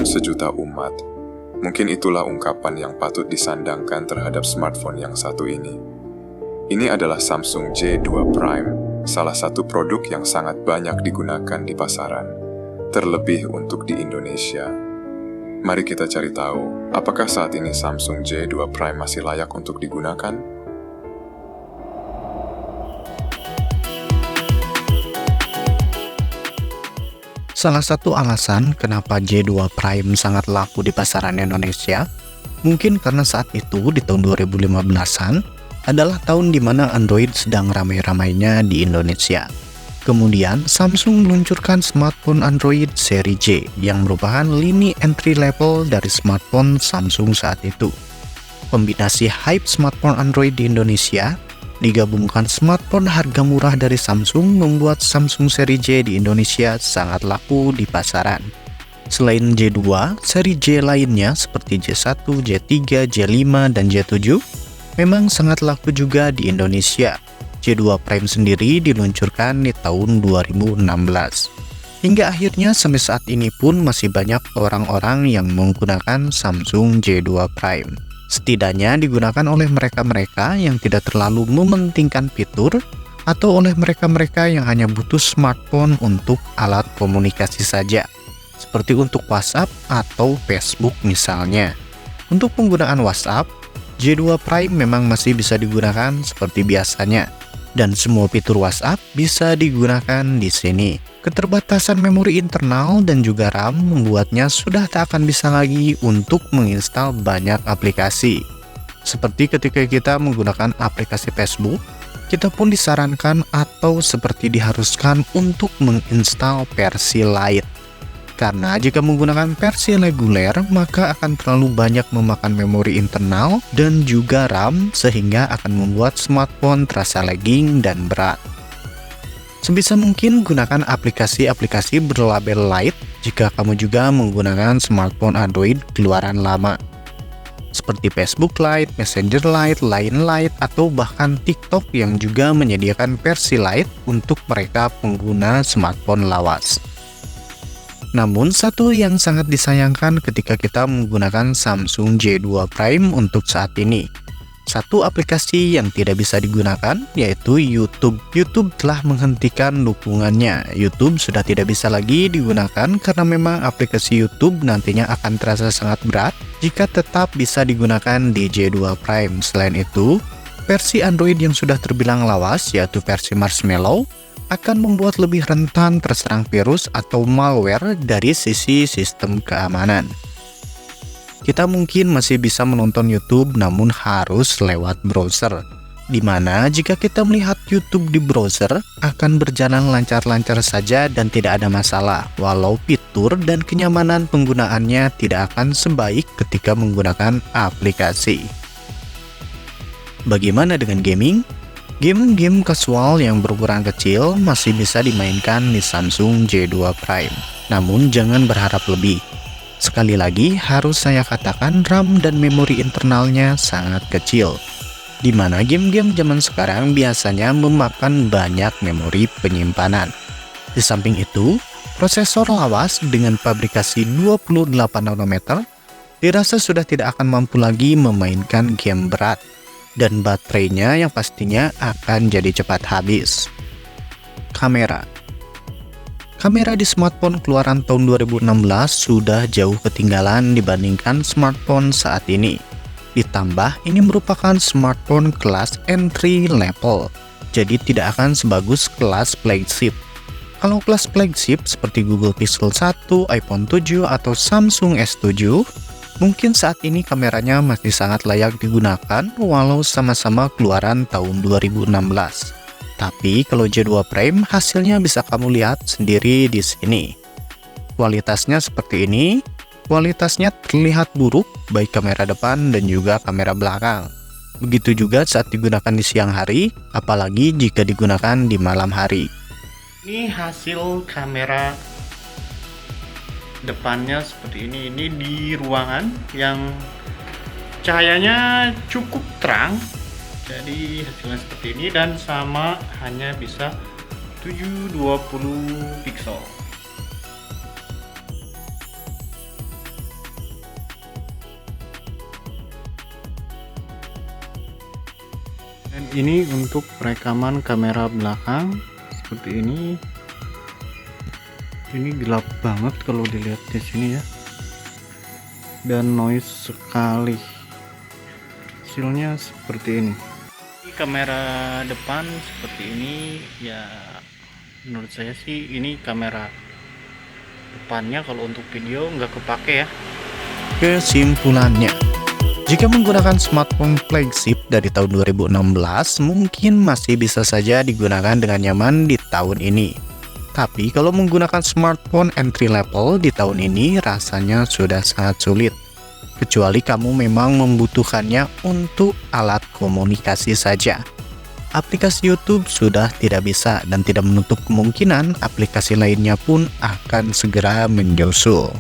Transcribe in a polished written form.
Smartphone sejuta umat. Mungkin itulah ungkapan yang patut disandangkan terhadap smartphone yang satu ini. Ini adalah Samsung J2 Prime, salah satu produk yang sangat banyak digunakan di pasaran, terlebih untuk di Indonesia. Mari kita cari tahu, apakah saat ini Samsung J2 Prime masih layak untuk digunakan? Salah satu alasan kenapa J2 Prime sangat laku di pasaran Indonesia, mungkin karena saat itu di tahun 2015-an adalah tahun di mana Android sedang ramai-ramainya di Indonesia. Kemudian Samsung meluncurkan smartphone Android seri J yang merupakan lini entry level dari smartphone Samsung saat itu. Kombinasi hype smartphone Android di Indonesia digabungkan smartphone harga murah dari Samsung membuat Samsung seri J di Indonesia sangat laku di pasaran. Selain J2, seri J lainnya seperti J1, J3, J5, dan J7 memang sangat laku juga di Indonesia. J2 Prime sendiri diluncurkan di tahun 2016. Hingga akhirnya sampai saat ini pun masih banyak orang-orang yang menggunakan Samsung J2 Prime. Setidaknya digunakan oleh mereka-mereka yang tidak terlalu mementingkan fitur atau oleh mereka-mereka yang hanya butuh smartphone untuk alat komunikasi saja, seperti untuk WhatsApp atau Facebook misalnya. Untuk penggunaan WhatsApp, J2 Prime memang masih bisa digunakan seperti biasanya, dan semua fitur WhatsApp bisa digunakan di sini. Keterbatasan memori internal dan juga RAM membuatnya sudah tak akan bisa lagi untuk menginstal banyak aplikasi. Seperti ketika kita menggunakan aplikasi Facebook, kita pun disarankan atau seperti diharuskan untuk menginstal versi Lite. Karena jika menggunakan versi reguler, maka akan terlalu banyak memakan memori internal dan juga RAM sehingga akan membuat smartphone terasa lagging dan berat. Sebisa mungkin gunakan aplikasi-aplikasi berlabel Lite jika kamu juga menggunakan smartphone Android keluaran lama, seperti Facebook Lite, Messenger Lite, Line Lite, atau bahkan TikTok yang juga menyediakan versi Lite untuk mereka pengguna smartphone lawas. Namun satu yang sangat disayangkan ketika kita menggunakan Samsung J2 Prime untuk saat ini, satu aplikasi yang tidak bisa digunakan yaitu YouTube. YouTube telah menghentikan dukungannya. YouTube sudah tidak bisa lagi digunakan karena memang aplikasi YouTube nantinya akan terasa sangat berat jika tetap bisa digunakan di J2 Prime. Selain itu, versi Android yang sudah terbilang lawas yaitu versi Marshmallow akan membuat lebih rentan terserang virus atau malware dari sisi sistem keamanan. Kita mungkin masih bisa menonton YouTube namun harus lewat browser, dimana jika kita melihat YouTube di browser akan berjalan lancar-lancar saja dan tidak ada masalah, walau fitur dan kenyamanan penggunaannya tidak akan sebaik ketika menggunakan aplikasi. Bagaimana dengan gaming? Game-game casual yang berukuran kecil masih bisa dimainkan di Samsung J2 Prime, namun jangan berharap lebih. Sekali lagi, harus saya katakan RAM dan memori internalnya sangat kecil, di mana game-game zaman sekarang biasanya memakan banyak memori penyimpanan. Di samping itu, prosesor lawas dengan fabrikasi 28 nanometer dirasa sudah tidak akan mampu lagi memainkan game berat, dan baterainya yang pastinya akan jadi cepat habis. Kamera di smartphone keluaran tahun 2016 sudah jauh ketinggalan dibandingkan smartphone saat ini. Ditambah, ini merupakan smartphone kelas entry level, jadi tidak akan sebagus kelas flagship. Kalau kelas flagship seperti Google Pixel 1, iPhone 7, atau Samsung S7, mungkin saat ini kameranya masih sangat layak digunakan walau sama-sama keluaran tahun 2016. Tapi kalau J2 Prime hasilnya bisa kamu lihat sendiri di sini. Kualitasnya seperti ini, kualitasnya terlihat buruk baik kamera depan dan juga kamera belakang. Begitu juga saat digunakan di siang hari, apalagi jika digunakan di malam hari. Ini hasil kamera depannya seperti ini di ruangan yang cahayanya cukup terang. Jadi hasilnya seperti ini dan sama hanya bisa 720 pixel. Ini untuk rekaman kamera belakang seperti ini. Ini gelap banget kalau dilihat di sini ya, dan noise sekali. Hasilnya seperti ini. Kamera depan seperti ini ya, menurut saya sih ini kamera depannya kalau untuk video nggak kepake ya. Kesimpulannya, jika menggunakan smartphone flagship dari tahun 2016, mungkin masih bisa saja digunakan dengan nyaman di tahun ini. Tapi kalau menggunakan smartphone entry level di tahun ini, rasanya sudah sangat sulit. Kecuali kamu memang membutuhkannya untuk alat komunikasi saja. Aplikasi YouTube sudah tidak bisa dan tidak menutup kemungkinan aplikasi lainnya pun akan segera menyusul.